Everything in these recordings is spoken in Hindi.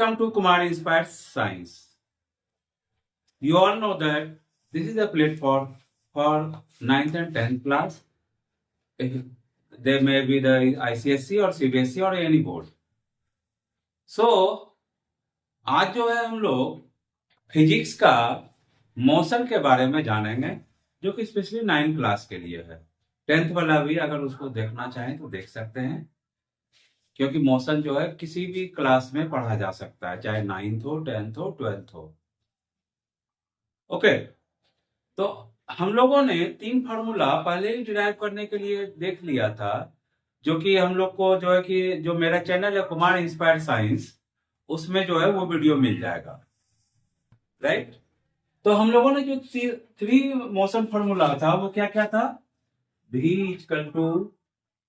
Welcome to Kumar Inspired Science. You all know that this is a platform for 9th and 10th class. They may be the ICSE or CBSE or any board. So आज जो है हम लोग फिजिक्स का मोशन के बारे में जानेंगे, जो कि स्पेशली 9th क्लास के लिए है। 10th वाला भी अगर उसको देखना चाहें तो देख सकते हैं, क्योंकि मोशन जो है किसी भी क्लास में पढ़ा जा सकता है, चाहे 9th हो, 10th हो, 12th हो। ओके, तो हम लोगों ने 3 फार्मूला पहले ही डिराइव करने के लिए देख लिया था, जो कि हम लोग को जो है कि जो मेरा चैनल है कुमार इंस्पायर्ड साइंस, उसमें जो है वो वीडियो मिल जाएगा, राइट। तो हम लोगों ने जो 3 मोशन फार्मूला था वो क्या क्या था? v equal to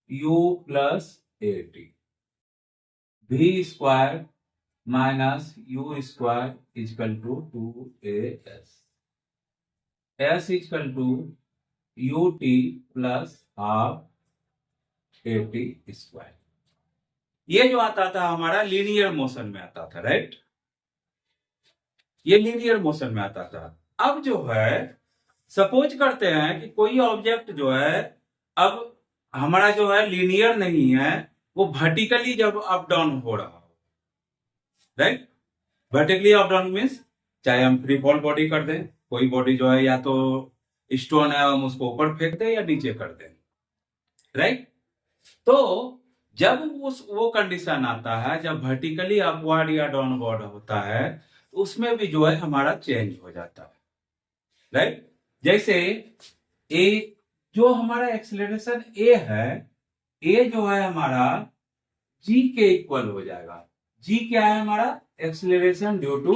u plus a t, v square minus u square equal to 2as, s equal to ut plus half a t square. ये जो आता था हमारा लीनियर मोशन में आता था, राइट। ये लीनियर मोशन में आता था। अब जो है सपोज करते हैं कि कोई ऑब्जेक्ट जो है अब हमारा जो है लीनियर नहीं है, वो वर्टिकली जब अप डाउन हो रहा हो, right. Vertically up down means चाहे हम फ्री फॉल बॉडी कर दें, कोई बॉडी जो है या तो स्टोन है हम उसको ऊपर फेंक दें या नीचे कर दें, राइट। तो जब वो कंडीशन आता है जब वर्टिकली अपवर्ड या डाउनवर्ड होता है, उसमें भी जो है हमारा चेंज हो जाता है, राइट। जैसे ए जो हमारा एक्सेलरेशन ए है, ए जो है हमारा जी के इक्वल हो जाएगा। जी क्या है हमारा? एक्सेलरेशन ड्यू टू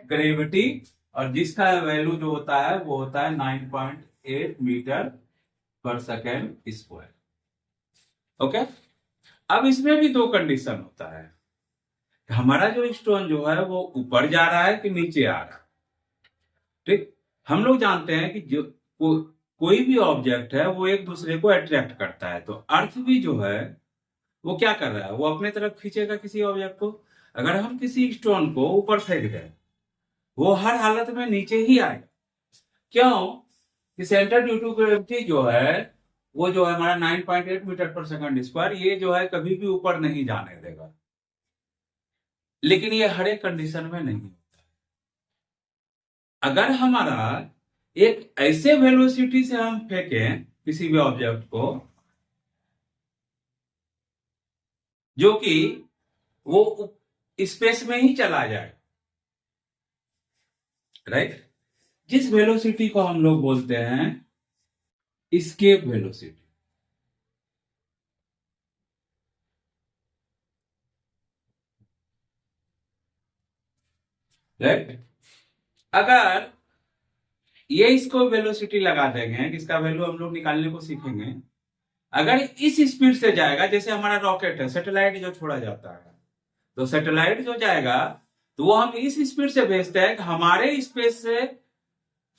ग्रेविटी, और जिसका वैल्यू जो होता है वो होता है 9.8 मीटर पर सेकेंड स्क्वायर। ओके, अब इसमें भी 2 कंडीशन होता है, हमारा जो स्टोन जो है वो ऊपर जा रहा है कि नीचे आ रहा है, ठीक। हम लोग जानते हैं कि जो कोई भी ऑब्जेक्ट है वो एक दूसरे को अट्रैक्ट करता है, तो अर्थ भी जो है वो क्या कर रहा है, वो अपने तरफ खींचेगा किसी ऑब्जेक्ट को। अगर हम किसी स्टोन को ऊपर फेंक दें, वो हर हालत में नीचे ही आएगा। क्यों? कि सेंटर ड्यू टू ग्रेविटी जो है वो जो है हमारा 9.8 मीटर पर सेकंड स्क्वायर, ये जो है कभी भी ऊपर नहीं जाने देगा। लेकिन ये हर एक कंडीशन में नहीं होता। अगर हमारा एक ऐसे वेलोसिटी से हम फेंकें किसी भी ऑब्जेक्ट को जो कि वो स्पेस में ही चला जाए, राइट, जिस वेलोसिटी को हम लोग बोलते हैं एस्केप वेलोसिटी, राइट। अगर ये इसको वेलोसिटी लगा देंगे, इसका वैल्यू हम लोग निकालने को सीखेंगे। अगर इस स्पीड से जाएगा, जैसे हमारा रॉकेट है, सैटेलाइट जो छोड़ा जाता है, तो सैटेलाइट जो जाएगा तो वो हम इस स्पीड से भेजते हैं कि हमारे स्पेस से,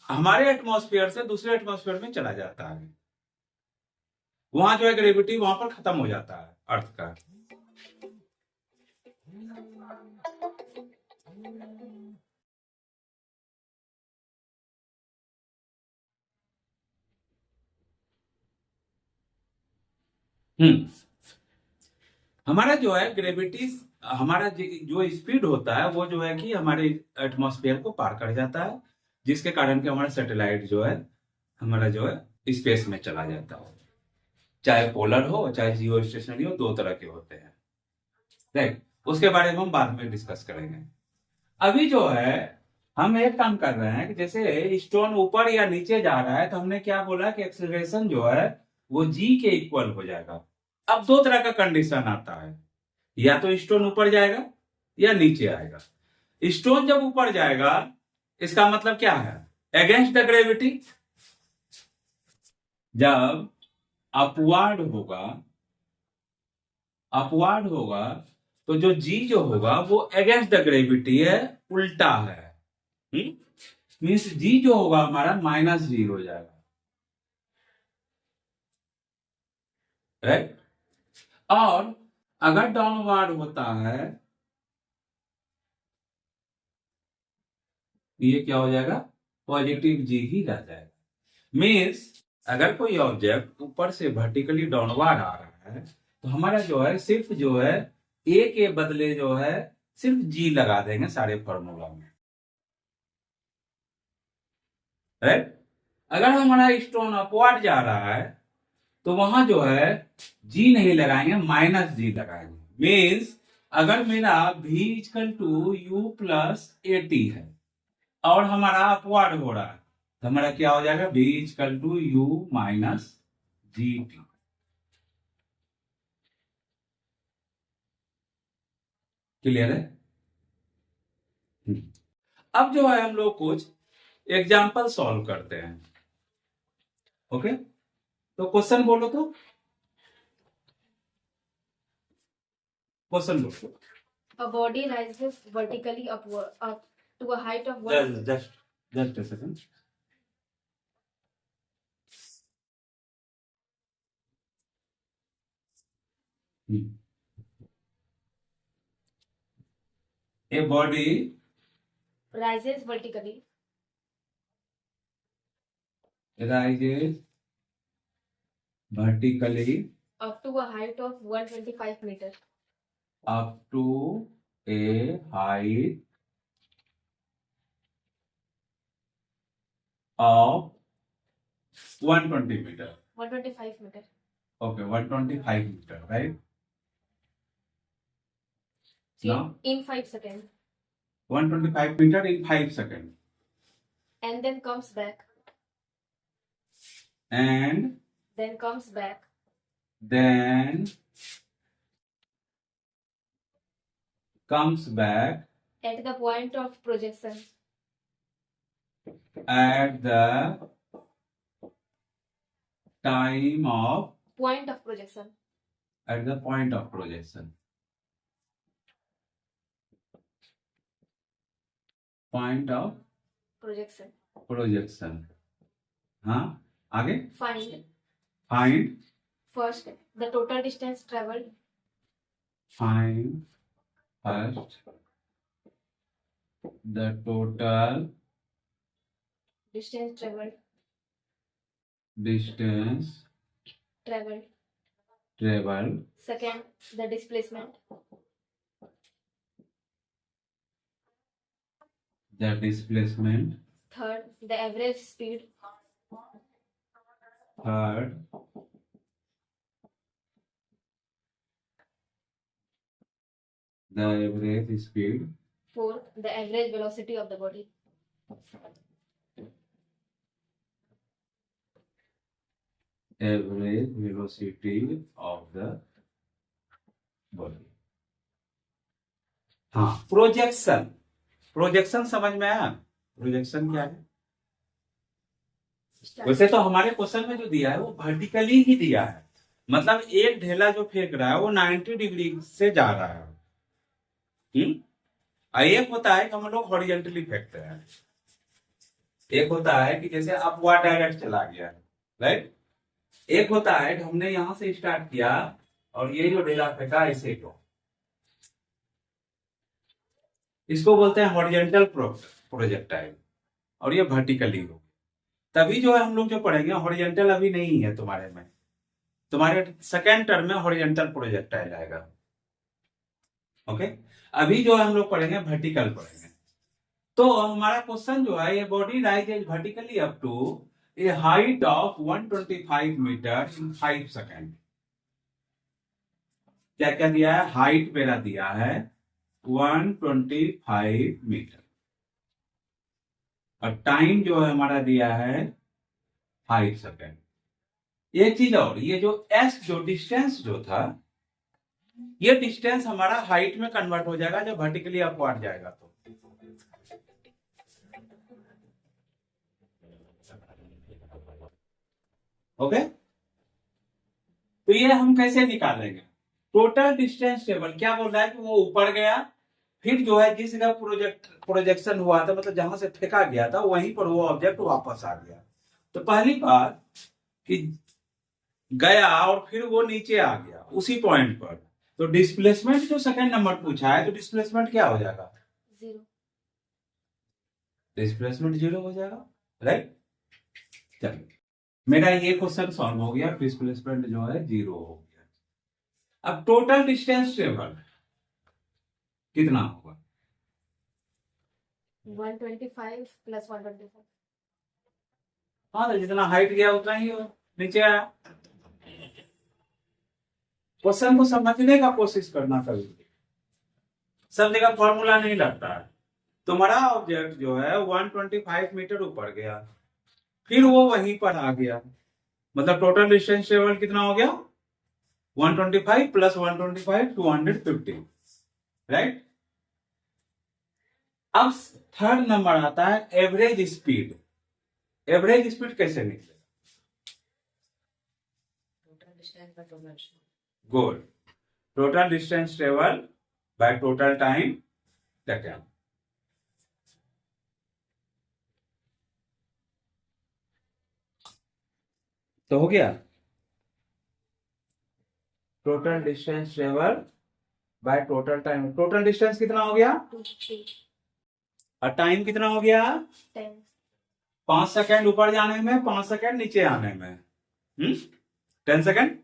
हमारे एटमॉस्फेयर से दूसरे एटमॉस्फेयर में चला जाता है। वहां जो है ग्रेविटी वहां पर खत्म हो जाता है अर्थ का। हमारा जो है ग्रेविटी, हमारा जो स्पीड होता है वो जो है कि हमारे एटमॉस्फेयर को पार कर जाता है, जिसके कारण कि हमारा सैटेलाइट जो है हमारा जो है स्पेस में चला जाता है। चाहे पोलर हो चाहे जियो स्टेशनरी हो, 2 तरह के होते हैं, राइट। उसके बारे में हम बाद में डिस्कस करेंगे। अभी जो है हम एक काम कर रहे हैं कि जैसे स्टोन ऊपर या नीचे जा रहा है, तो हमने क्या बोला कि एक्सेलरेशन जो है वो जी के इक्वल हो जाएगा। अब 2 तरह का कंडीशन आता है, या तो स्टोन ऊपर जाएगा या नीचे आएगा। स्टोन जब ऊपर जाएगा इसका मतलब क्या है? Against the gravity. जब अपवार्ड होगा, अपवार्ड होगा तो जो जी जो होगा वो अगेंस्ट द ग्रेविटी है, उल्टा है। मीन्स जी जो होगा हमारा -g हो जाएगा, राइट। और अगर डाउनवर्ड होता है ये क्या हो जाएगा, पॉजिटिव जी ही रह जाएगा। मीन्स अगर कोई ऑब्जेक्ट ऊपर से वर्टिकली डाउनवर्ड आ रहा है तो हमारा जो है सिर्फ जो है ए के बदले जो है सिर्फ जी लगा देंगे सारे फॉर्मूला में, राइट। अगर हमारा स्टोन अपवर्ड जा रहा है तो वहां जो है जी नहीं लगाएंगे, माइनस जी लगाएंगे। मीन्स अगर मेरा v equal to u plus a t है और हमारा अपवर्ड हो रहा है तो हमारा क्या हो जाएगा, v equal to u minus g t. Clear है? अब जो है हम लोग कुछ एग्जाम्पल सॉल्व करते हैं। ओके, तो क्वेश्चन बोलो, तो क्वेश्चन बोलो। A body rises vertically up to a height of just a second. A body rises vertically rises vertically up to a height of 125 meters. Up to a height of 120 meter. 125 meter. Okay, 125 meter, right? Now in 5 seconds. 125 meter in 5 seconds. And then comes back. And then comes back. Then comes back at the point of projection. At the time of point of projection. At the point of projection. Point of projection. Projection. हाँ, आगे? Find first the total distance traveled. Find first the total distance traveled. Distance traveled. Second, the displacement. The displacement. Third, the average speed. Third, the average speed. Fourth, the average velocity of the body. Average velocity of the body. हाँ, प्रोजेक्शन। प्रोजेक्शन समझ में आया? प्रोजेक्शन क्या है? वैसे तो हमारे क्वेश्चन में जो दिया है वो वर्टिकली ही दिया है, मतलब एक ढेला जो फेंक रहा है वो 90 डिग्री से जा रहा है। एक होता है कि हम लोग हॉरिजॉन्टली फेंकते हैं, एक होता है कि जैसे अपवर्ड डायरेक्ट चला गया, राइट। एक होता है कि हमने यहां से स्टार्ट किया और ये जो ढेला फेंका ऐसे को, इसको बोलते हैं हॉरिजॉन्टल प्रोजेक्टाइल, और ये वर्टिकली हो। तभी जो है हम लोग जो पढ़ेंगे हॉरिजॉन्टल अभी नहीं है तुम्हारे में, तुम्हारे सेकेंड टर्म में हॉरिजॉन्टल प्रोजेक्टाइल आएगा। ओके, अभी जो है हम लोग पढ़ेंगे वर्टिकल पढ़ेंगे। तो हमारा क्वेश्चन जो है, ये body rises vertically up to a height of 125 metre in 5 second. क्या क्या दिया है? हाइट मेरा दिया है 125 मीटर और टाइम जो है हमारा दिया है 5 सेकेंड। एक चीज और, ये जो एस जो डिस्टेंस जो था, ये डिस्टेंस हमारा हाइट में कन्वर्ट हो जाएगा जब वर्टिकली अपवर्ड जाएगा तो। ओके, तो ये हम कैसे निकालेंगे? टोटल डिस्टेंस टेबल क्या बोल रहा है कि वो ऊपर गया, फिर जो है जिस जगह प्रोजेक्शन हुआ था, मतलब जहां से फेंका गया था वहीं पर वो ऑब्जेक्ट वापस आ गया। तो पहली बात कि गया और फिर वो नीचे आ गया उसी पॉइंट पर, तो डिस्प्लेसमेंट जो सेकंड नंबर पूछा है, तो डिस्प्लेसमेंट क्या हो जाएगा? 0। डिस्प्लेसमेंट जीरो हो जाएगा, राइट। चलिए, मेरा ये क्वेश्चन सॉल्व हो गया, डिस्प्लेसमेंट जो है जीरो हो गया। अब टोटल डिस्टेंस ट्रेवल कितना होगा? 125 plus 125. हाँ, तो जितना हाइट गया उतना ही हो, नीचे आया। क्वेश्चन को समझने का कोशिश करना कभी, सब जगह फॉर्मूला नहीं लगता है। तुम्हारा ऑब्जेक्ट जो है 125 मीटर ऊपर गया, फिर वो वहीं पर आ गया, मतलब टोटल डिस्टेंस ट्रेवल कितना हो गया? 125 प्लस 125 250, राइट। अब थर्ड नंबर आता है एवरेज स्पीड। एवरेज स्पीड कैसे निकलेगा? Good, total distance travel by total time taken. तो हो गया total distance travel by total time. Total distance कितना हो गया 250. और टाइम कितना हो गया? 10. 5 सेकेंड ऊपर जाने में, 5 सेकेंड नीचे आने में, 10 सेकेंड।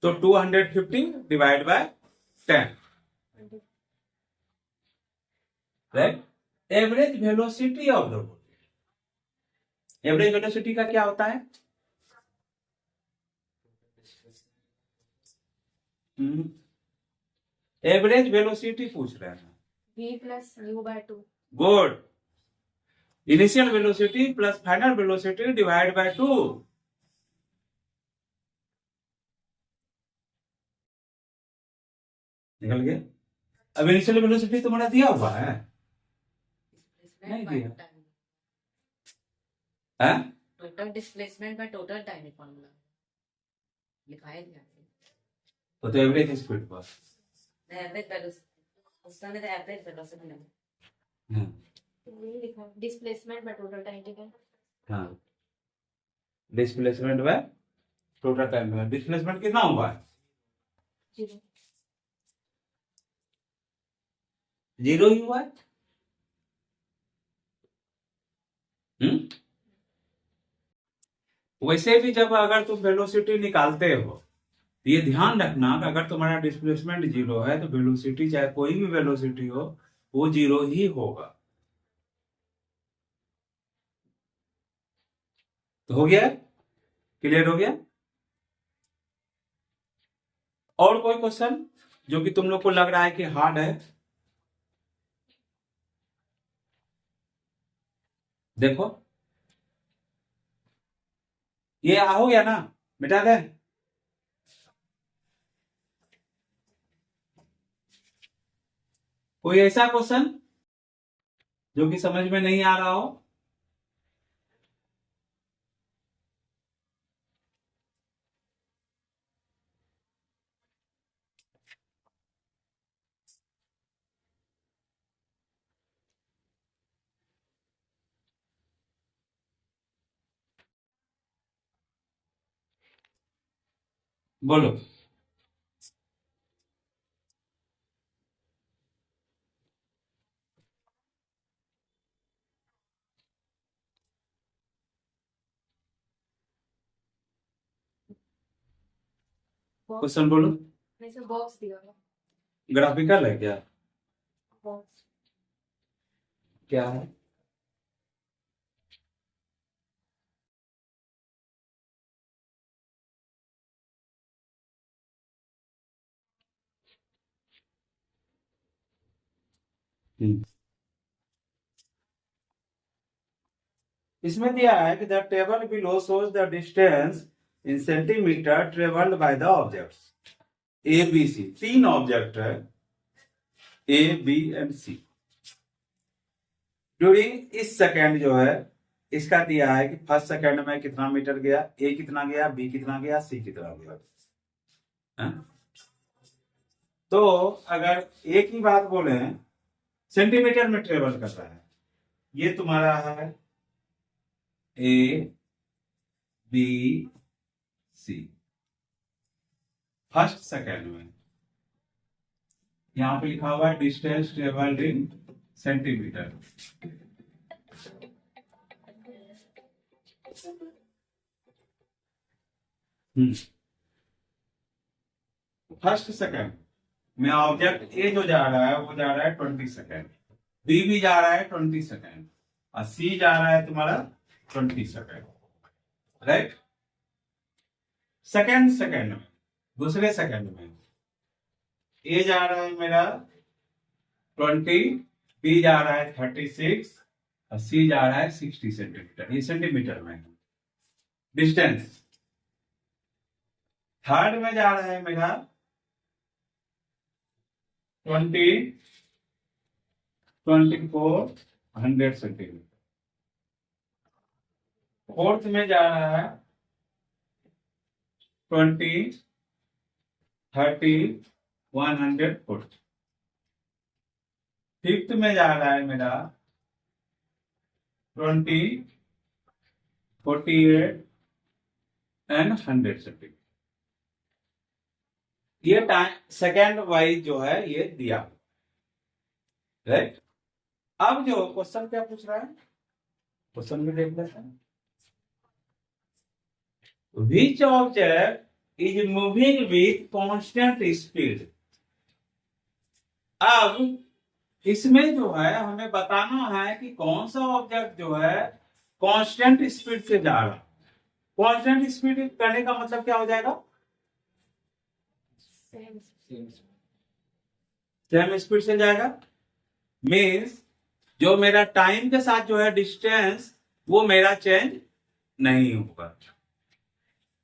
तो 250 divide by 10, right. Average velocity of the body. Average velocity का क्या होता है? एवरेज वेलोसिटी पूछ रहे हैं। V plus U by 2. Good, initial velocity plus final velocity divide by 2। निकल गया। अब इनिशियल वेलोसिटी तुम्हारा दिया हुआ है, नहीं दिया है? Total displacement by total time formula लिखा है क्या? तो एवरेज स्पीड पर एवरेज वेलोसिटी, उसने तो एवरेज वेलोसिटी नहीं। वही लिखा displacement by total time taken. हाँ, displacement by total time. Displacement कितना हुआ है? 0. जीरो ही हुआ है। वैसे भी जब अगर तुम वेलोसिटी निकालते हो, ये ध्यान रखना कि अगर तुम्हारा डिस्प्लेसमेंट जीरो है तो वेलोसिटी चाहे कोई भी वेलोसिटी हो वो जीरो ही होगा। तो हो गया, क्लियर हो गया। और कोई क्वेश्चन जो कि तुम लोग को लग रहा है कि हार्ड है? देखो, ये हो गया ना, मिटा दे। कोई ऐसा क्वेश्चन जो कि समझ में नहीं आ रहा हो? बोलो। क्वेश्चन बोलो। नहीं सर, बॉक्स दिया हुआ. ग्राफिकल है क्या? बॉक्स. क्या है? इसमें दिया है कि the table below shows the distance in centimetre travelled by the objects A B C. 3 object है, A B and C. During इस सेकेंड जो है इसका दिया है कि फर्स्ट सेकेंड में कितना मीटर गया, ए कितना गया, बी कितना गया, सी कितना गया है? तो अगर एक ही बात बोले सेंटीमीटर में ट्रेवल कर रहा है, ये तुम्हारा है A B C first second में, यहां पे लिखा हुआ है distance travelled in centimetre. First second में ऑब्जेक्ट ए जो जा रहा है वो जा रहा है 20 सेकंड, बी भी जा रहा है 20 सेकंड और सी जा रहा है तुम्हारा 20 सेकंड, राइट। सेकंड में, दूसरे सेकंड में ए जा रहा है मेरा 20, बी जा रहा है 36 और सी जा रहा है 60 सेंटीमीटर। ये सेंटीमीटर में डिस्टेंस। थर्ड में जा रहा है मेरा 20, 24, 100 सेंटीमीटर। फोर्थ में जा रहा है 20, 30, 140। फिफ्थ में जा रहा है मेरा 20, 48 एंड 100 सेंटीमीटर। ये टाइम सेकेंड वाइज जो है ये दिया, राइट। अब जो क्वेश्चन क्या पूछ रहा है, क्वेश्चन में देख लेते हैं। Which object is moving with constant speed? अब इसमें जो है हमें बताना है कि कौन सा ऑब्जेक्ट जो है कांस्टेंट स्पीड से जा रहा है। कांस्टेंट स्पीड करने का मतलब क्या हो जाएगा? सेम स्पीड से जाएगा। मीन्स जो मेरा टाइम के साथ जो है डिस्टेंस वो मेरा चेंज नहीं होगा।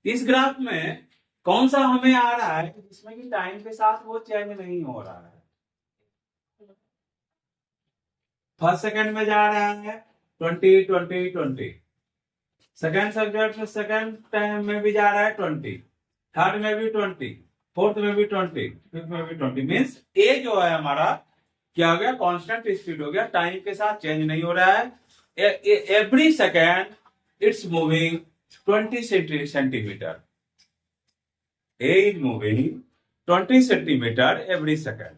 इस ग्राफ में कौन सा हमें आ रहा है जिसमें कि टाइम के साथ वो चेंज नहीं हो रहा है? फर्स्ट सेकंड में जा रहा है 20, 20, 20। सेकंड सब्जेक्ट में सेकंड टाइम में भी जा रहा है 20, थर्ड में भी 20, फोर्थ में भी 20, फिफ्थ में भी 20। मीन्स ए जो है हमारा क्या हो गया? कांस्टेंट स्पीड हो गया, टाइम के साथ चेंज नहीं हो रहा है। Every second it's moving 20 centimetre. A is moving 20 centimetre every second,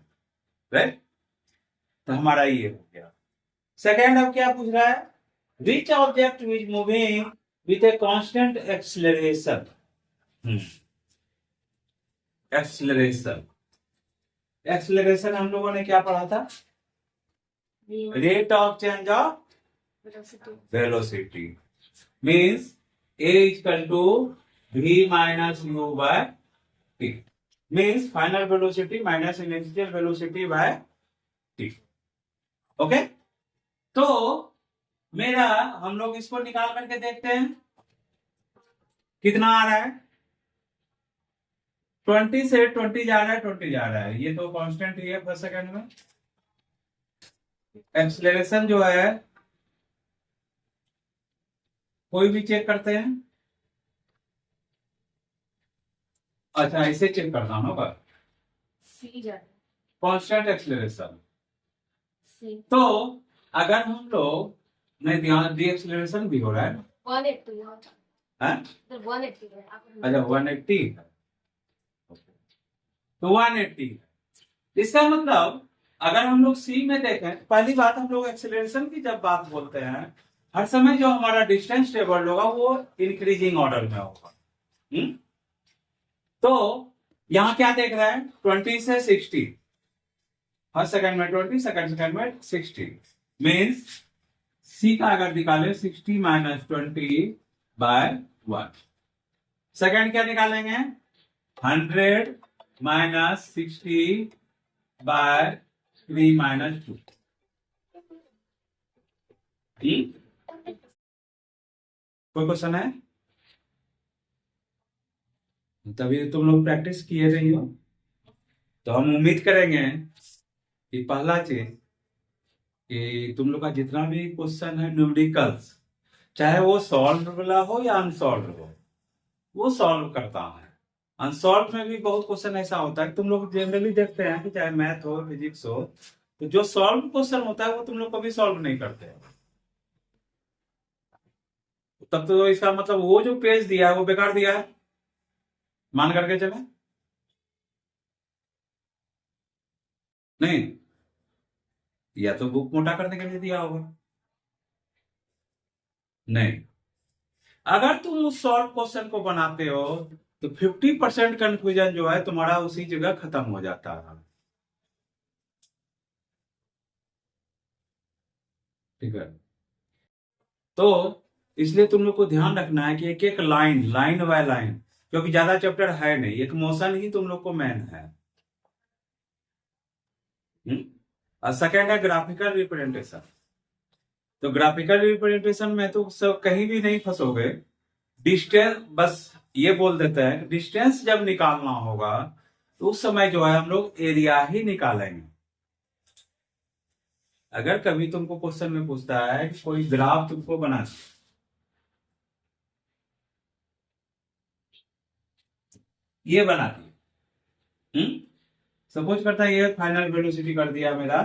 right. तो हमारा ये हो गया। सेकेंड अब क्या पूछ रहा है? Which object is moving with a constant acceleration. Acceleration हम लोगों ने क्या पढ़ा था? Rate of change of velocity. Means A is equal to v minus u by t. Means final velocity minus initial velocity by t. Okay, तो मेरा हम लोग इसको निकाल करके देखते हैं कितना आ रहा है। 20 से 20 जा रहा है, 20 जा रहा है, ये तो कांस्टेंट ही है पर सेकंड में। एक्सेलरेशन जो है कोई भी चेक करते हैं। अच्छा, इसे चेक करना होगा कांस्टेंट एक्सेलरेशन। तो अगर हम लोग नहीं ध्यान दी, एक्सेलरेशन भी हो रहा है 180 हैं? तो 180 है। अच्छा 180, तो 180। इसका मतलब अगर हम लोग सी में देखें, पहली बात हम लोग एक्सेलरेशन की जब बात बोलते हैं हर समय जो हमारा डिस्टेंस टेबल होगा वो इंक्रीजिंग ऑर्डर में होगा। तो यहां क्या देख रहा है? 20 से 60, हर सेकंड में 20, सेकंड में 60। मीन्स सी का अगर निकाले 60 माइनस 20 बाय 1। सेकंड क्या निकालेंगे? 100 माइनस 60 बाय 3 माइनस 2। कोई क्वेश्चन है? तभी तुम लोग प्रैक्टिस किए रही हो, तो हम उम्मीद करेंगे कि पहला चीज कि तुम लोग का जितना भी क्वेश्चन है न्यूमेरिकल्स, चाहे वो सॉल्व वाला हो या अनसॉल्व हो, वो सॉल्व करता है। अनसॉल्व में भी बहुत क्वेश्चन ऐसा होता है, तुम लोग जनरली देखते हैं कि चाहे मैथ हो फिजिक्स हो, तो जो सॉल्व क्वेश्चन होता है वो तुम लोग कभी सॉल्व नहीं करते। तब तो इसका मतलब वो जो पेज दिया है वो बेकार दिया है, मान करके चले। नहीं, या तो बुक मोटा करने के लिए दिया होगा। नहीं, अगर तुम उस सॉल्व क्वेश्चन को बनाते हो तो 50% कंफ्यूजन जो है तुम्हारा उसी जगह खत्म हो जाता है। ठीक है, तो इसलिए तुम लोग को ध्यान रखना है कि एक एक लाइन, लाइन बाय लाइन, क्योंकि ज्यादा चैप्टर है नहीं, एक मोशन ही तुम लोग को मेन है। और सेकेंड है ग्राफिकल रिप्रेजेंटेशन। तो ग्राफिकल रिप्रेजेंटेशन में तो सब कहीं भी नहीं फंसोगे। डिस्टेंस बस ये बोल देता है, डिस्टेंस जब निकालना होगा तो उस समय जो है हम लोग एरिया ही निकालेंगे। अगर कभी तुमको क्वेश्चन में पूछता है कि कोई ग्राफ तुमको बना, ये बना दिए, सपोज करता है ये फाइनल वेलोसिटी कर दिया मेरा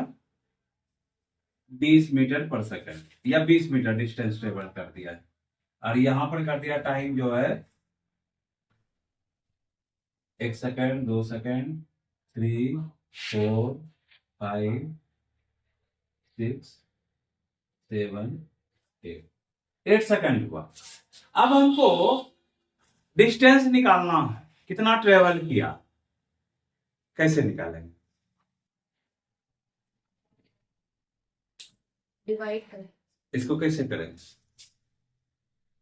20 मीटर पर सेकंड या 20 मीटर डिस्टेंस ट्रेवल कर दिया है, और यहां पर कर दिया टाइम जो है 1 सेकंड, 2 सेकंड, 3, 4, 5, 6, 7, 8 सेकंड हुआ। अब हमको डिस्टेंस निकालना है, कितना ट्रेवल किया, कैसे निकालेंगे? डिवाइड करें। इसको कैसे करेंगे,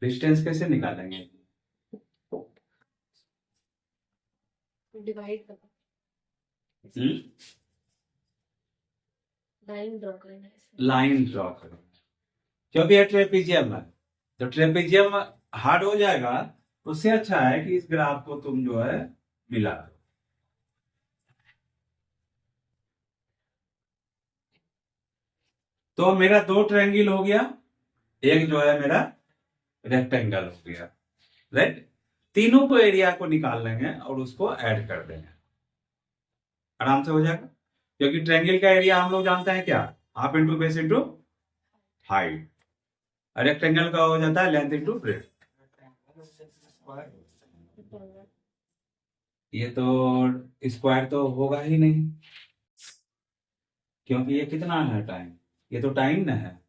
डिस्टेंस कैसे निकालेंगे? डिवाइड करें, लाइन ड्रॉ करना है। लाइन ड्रॉ करो, क्योंकि ये ट्रेपेजियम है, तो ट्रेपेजियम हार्ड हो जाएगा, उससे अच्छा है कि इस ग्राफ को तुम जो है मिला दो। तो मेरा 2 ट्रायंगल हो गया, एक जो है मेरा रेक्टेंगल हो गया, राइट। तीनों को एरिया को निकाल लेंगे और उसको ऐड कर देंगे, आराम से हो जाएगा। क्योंकि ट्रायंगल का एरिया हम लोग जानते हैं क्या, half into base into height, और रेक्टेंगल का हो जाता है लेंथ इंटू ब्रेड्थ। ये तो स्क्वायर तो होगा ही नहीं, क्योंकि ये कितना है टाइम, ये तो टाइम ना है।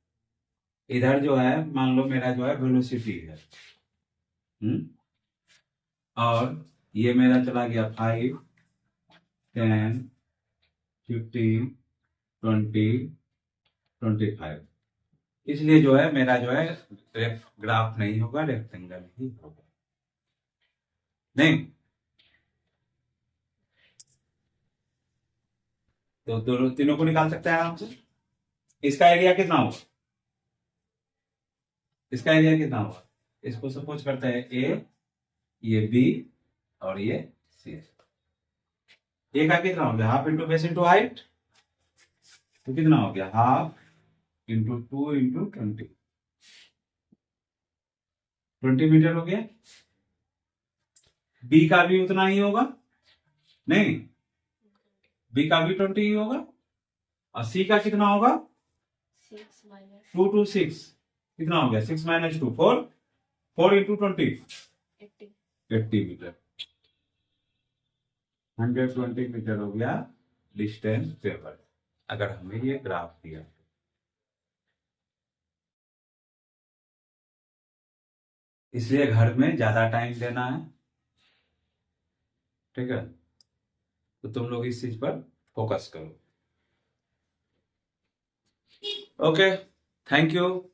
इधर जो है मान लो मेरा जो है वेलोसिटी है, और ये मेरा चला गया 5, 10, 15, 20, 25। इसलिए जो है मेरा जो है ग्राफ नहीं होगा, रेक्टेंगल ही होगा। नहीं तो दोनों तीनों को निकाल सकते हैं आराम से। इसका एरिया कितना होगा, इसका एरिया कितना होगा, इसको सपोज करते हैं ए, ये बी और ये सी। ए का कितना हो गया, half into base into height, तो कितना हो गया, हाफ इंटू 2 इंटू 20, 20 मीटर हो गया। बी का भी उतना ही होगा, नहीं बी का भी 20 ही होगा, और सी का कितना होगा, 2 टू 6, कितना हो गया, 6 माइनस 2, 4, 4 इंटू 20, 80 मीटर, 120 मीटर हो गया डिस्टेंस ट्रेवल, अगर हमें ये ग्राफ दिया। इसलिए घर में ज्यादा टाइम देना है, ठीक है, तो तुम लोग इस चीज पर फोकस करो। Okay, thank you.